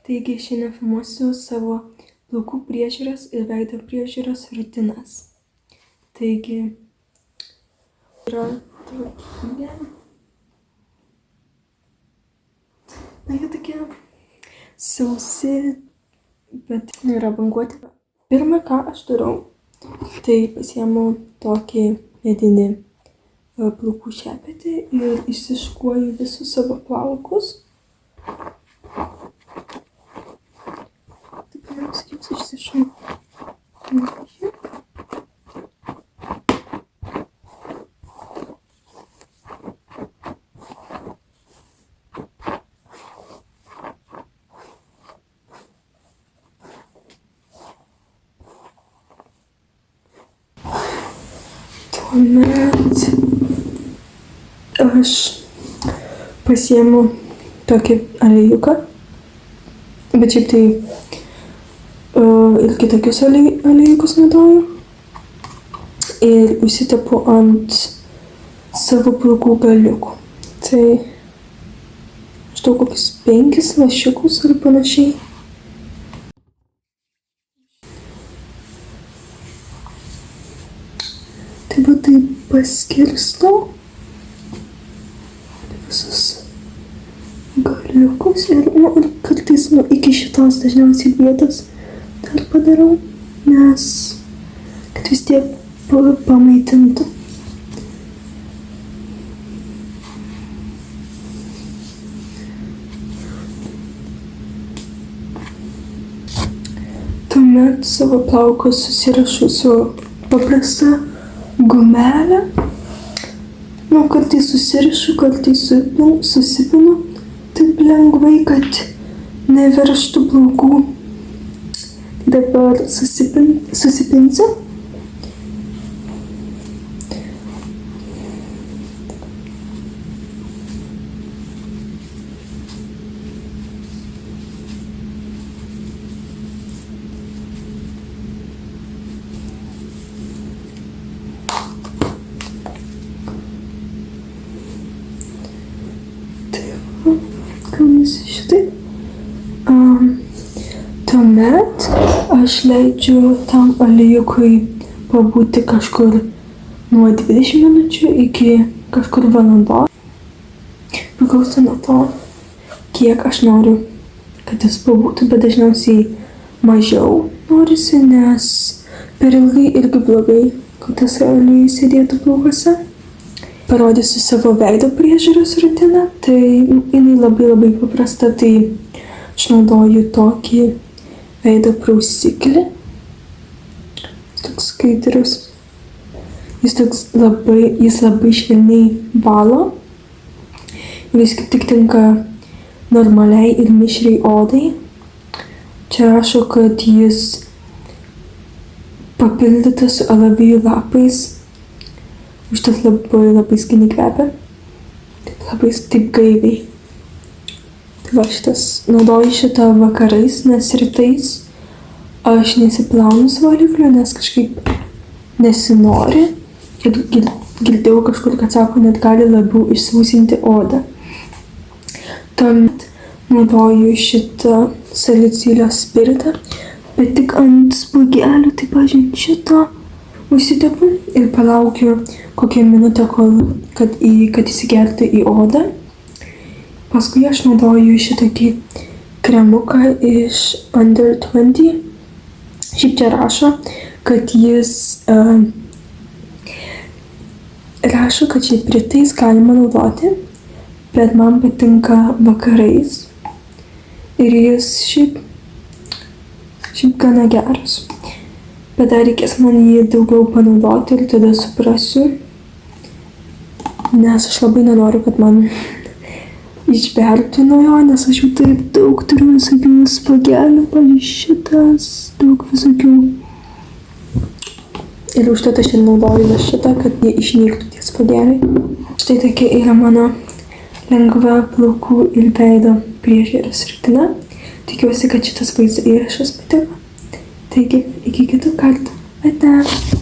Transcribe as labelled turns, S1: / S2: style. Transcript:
S1: Taigi šiandien filmuosiu savo plaukų priežiūros ir veido priežiūros rutinas. Taigi yra tvarkingė. Na, jie tokie sausi, bet nėra banguoti. Pirma, ką aš darau, tai pasiemu tokį medinį plaukų šepetį ir išsišukuoju visus savo plaukus. Tai pirmiausia, juos išsišukuoju. Tuomet aš pasiemu tokį aliejuką, bet šiaip tai ir kitokius aliejukus naudoju. Ir užsitepu ant savo plaukų galiukų. Tai maždaug kokius 5 lašiukus ar panašiai. Taip pat tai paskirstau visus galiukus ir kartais iki šitos dažniausiai vietos dar padarau, nes kad vis tiek pamaitintų. Tuomet savo plaukus susirašu su paprasta gumelė. Kartais susirišu, kartais susipinu taip lengvai, kad neveržtų plaukų. Dabar susipinsiu. Gaunasi šitai. Tuomet aš leidžiu tam aliejukui pabūti kažkur nuo 20 minučių iki kažkur valandos. Priklauso nuo to, kiek aš noriu, kad jis pabūtų, bet dažniausiai mažiau norisi, nes per ilgai irgi blogai, kad tas aliejus sėdėtų plaukuose. Parodysiu savo veido priežiūros rutiną, tai jinai labai paprasta, tai aš naudoju tokį veido prausiklį, toks skaidrus, jis labai švelniai valo ir jis kaip tik tinka normaliai ir mišriai odai. Čia rašo, kad jis papildytas su alavijų lapais. Užtat labai skaniai kvepia, taip gaiviai. Tai va naudoju šitą vakarais, nes rytais aš nesiplaunu valikliu, nes kažkaip nesinori. Ir girdėjau kažkur, kad sako, net gali labiau išsausinti odą. Tuomet naudoju šitą salicilio spiritą, bet tik ant spuogelių, tai pažiūrėjau šitą. Užsitepu ir palaukiu kokią minutę, kad įsigertų į odą. Paskui aš naudoju šitokį kremuką iš Under 20. Šiaip čia rašo, kad jis rašo, kad šiaip rytais galima naudoti, bet man patinka vakarais. Ir jis šiaip gana geras. Bet dar reikės man jį daugiau panaudoti ir tada suprasiu, nes aš labai nenoriu, kad man išbertų nuo jo, nes aš jau taip daug turiu visokių spuogelių, pavyzdžiui šitas, daug visokių. Ir užtat aš ir naudoju šitą, kad neišnyktų tie spuogeliai. Štai tokia yra mano lengva plaukų ir veido priežiūros rutina. Tikiuosi, kad šitas vaizdo įrašas patiko. Taigi, iki kitų kartų. Ate.